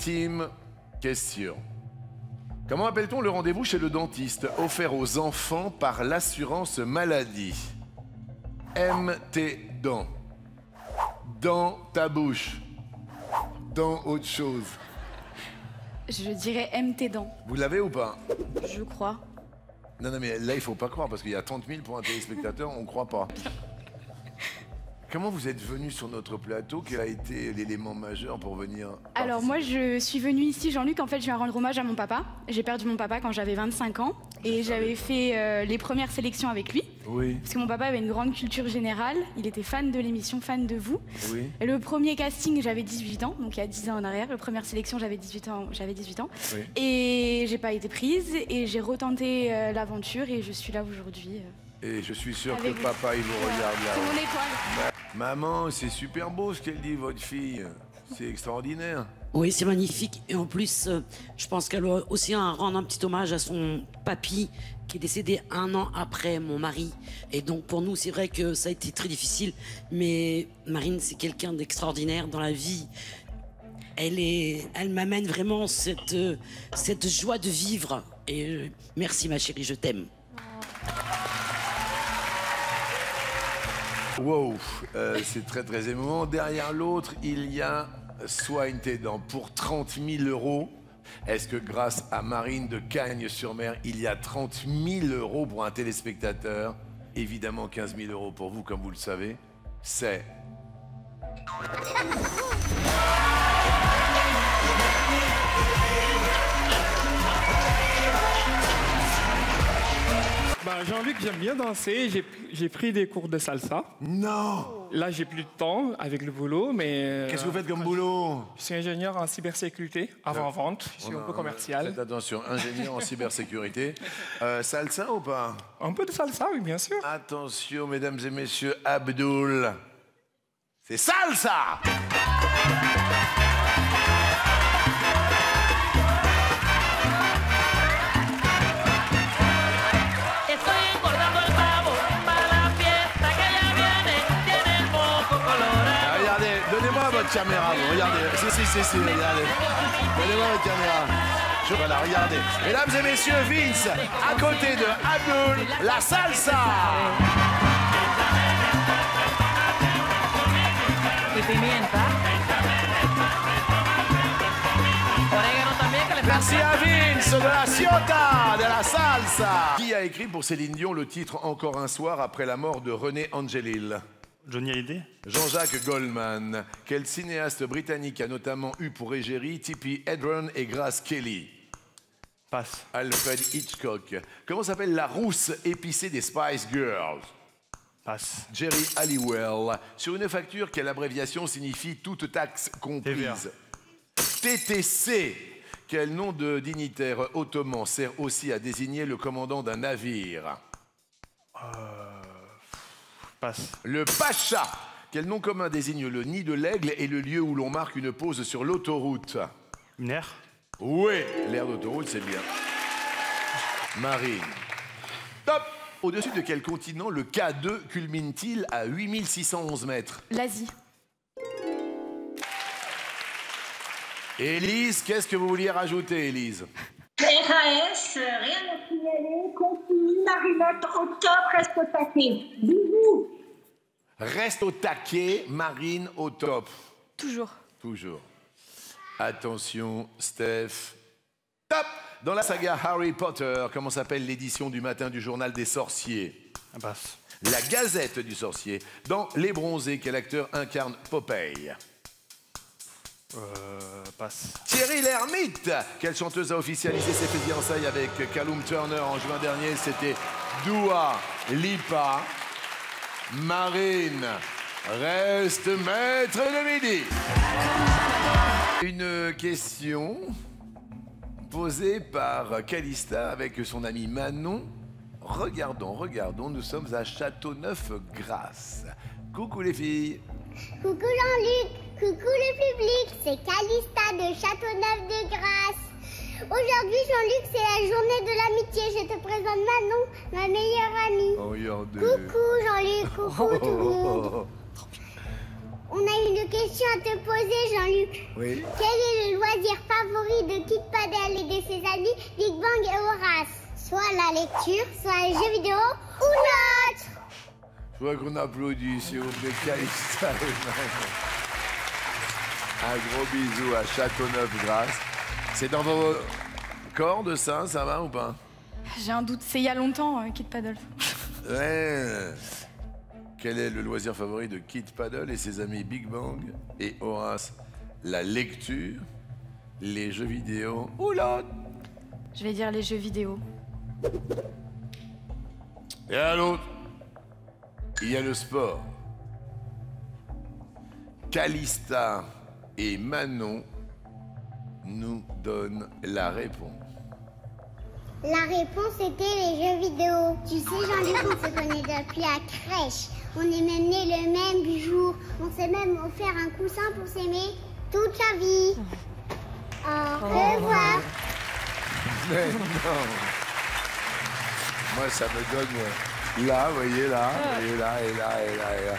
Ultime question. Comment appelle-t-on le rendez-vous chez le dentiste offert aux enfants par l'assurance maladie? MT dents. Dans ta bouche. Dans autre chose. Je dirais MT dents. Vous l'avez ou pas? Je crois. Non, non, mais là, il faut pas croire, parce qu'il y a 30 000 pour un téléspectateur, on croit pas. Comment vous êtes venu sur notre plateau? Quel a été l'élément majeur pour venir? Alors moi, je suis venue ici, Jean-Luc, en fait, je viens rendre hommage à mon papa. J'ai perdu mon papa quand j'avais 25 ans et j'avais fait les premières sélections avec lui. Oui. Parce que mon papa avait une grande culture générale, il était fan de l'émission, fan de vous. Oui. Et le premier casting, j'avais 18 ans, donc il y a 10 ans en arrière. La première sélection, j'avais 18 ans. Oui. Et j'ai pas été prise et j'ai retenté l'aventure et je suis là aujourd'hui. Et je suis sûr que papa, il vous regarde là. C'est mon étoile. Maman, c'est super beau ce qu'elle dit, votre fille. C'est extraordinaire. Oui, c'est magnifique. Et en plus, je pense qu'elle doit aussi rendre un petit hommage à son papy qui est décédé 1 an après mon mari. Et donc pour nous, c'est vrai que ça a été très difficile. Mais Marine, c'est quelqu'un d'extraordinaire dans la vie. Elle m'amène vraiment cette joie de vivre. Et merci ma chérie, je t'aime. Wow, c'est très très émouvant. Derrière l'autre, il y a Soigne tes dents pour 30 000 €. Est-ce que grâce à Marine de Cagnes-sur-Mer, il y a 30 000 € pour un téléspectateur? Évidemment 15 000 € pour vous, comme vous le savez. C'est... Bah, Jean-Luc, j'aime bien danser. J'ai pris des cours de salsa. Non! Là, j'ai plus de temps avec le boulot, mais... Qu'est-ce que vous faites comme boulot? Je suis ingénieur en cybersécurité, avant-vente. Je suis un peu commercial. Faites attention, ingénieur en cybersécurité. Salsa ou pas? Un peu de salsa, oui, bien sûr. Attention, mesdames et messieurs, Abdul. C'est salsa! Votre caméra, vous regardez. Si, regardez. Donnez-moi votre caméra. Voilà, regardez. Mesdames et messieurs, Vince, à côté de Abdul, la salsa. Merci à Vince de la Ciota, de la salsa. Qui a écrit pour Céline Dion le titre Encore un soir après la mort de René Angelil? Johnny Hallyday. Jean-Jacques Goldman. Quel cinéaste britannique a notamment eu pour égérie Tippi Hedren et Grace Kelly? Passe. Alfred Hitchcock. Comment s'appelle la rousse épicée des Spice Girls? Passe. Jerry Halliwell. Sur une facture, quelle abréviation signifie toute taxe comprise? TTC. Quel nom de dignitaire ottoman sert aussi à désigner le commandant d'un navire? Passe. Le Pacha. Quel nom commun désigne le nid de l'aigle et le lieu où l'on marque une pause sur l'autoroute? Une aire. Oui, l'aire d'autoroute, c'est bien. Marine. Top. Au-dessus de quel continent le K2 culmine-t-il à 8611 mètres? L'Asie. Élise, qu'est-ce que vous vouliez rajouter, Élise? RAS, rien à signaler, continue, Marinette, au top, reste au taquet. Bisous. Reste au taquet, Marine au top. Toujours. Toujours. Attention, Steph. Top. Dans la saga Harry Potter, comment s'appelle l'édition du matin du journal des sorciers? Passe. La Gazette du sorcier. Dans Les Bronzés, quel acteur incarne Popeye? Passe. Thierry Lhermitte. Quelle chanteuse a officialisé ses fiançailles avec Callum Turner en juin dernier? C'était Dua Lipa. Marine reste maître de midi. Une question posée par Calista avec son ami Manon. Regardons, nous sommes à Châteauneuf-Grasse. Coucou les filles. Coucou Jean-Luc, coucou le public, c'est Calista de Châteauneuf-de-Grasse. Aujourd'hui Jean-Luc, c'est la journée de l'amitié. Je te présente Manon, ma meilleure amie. Oh, regardez. Coucou Jean-Luc, coucou tout le monde. On a une question à te poser Jean-Luc. Oui. Quel est le loisir Big Bang et Horace. Soit la lecture, soit les jeux vidéo ou l'autre. Je vois qu'on applaudit, s'il vous plaît, Calista et Manon. Un gros bisou à Châteauneuf-Grasse. C'est dans vos cordes, ça va ou pas? J'ai un doute, c'est il y a longtemps, Kid Paddle. Ouais. Quel est le loisir favori de Kid Paddle et ses amis Big Bang et Horace? La lecture, les jeux vidéo ou l'autre? Je vais dire les jeux vidéo. Et à l'autre, il y a le sport. Calista et Manon nous donnent la réponse. La réponse était les jeux vidéo. Tu sais, Jean-Luc, on se connaît depuis la crèche. On est même nés le même jour. On s'est même offert un coussin pour s'aimer toute la vie. Au revoir. Mais non. Moi, ça me donne là, vous voyez là, et là, et là, et là, et là.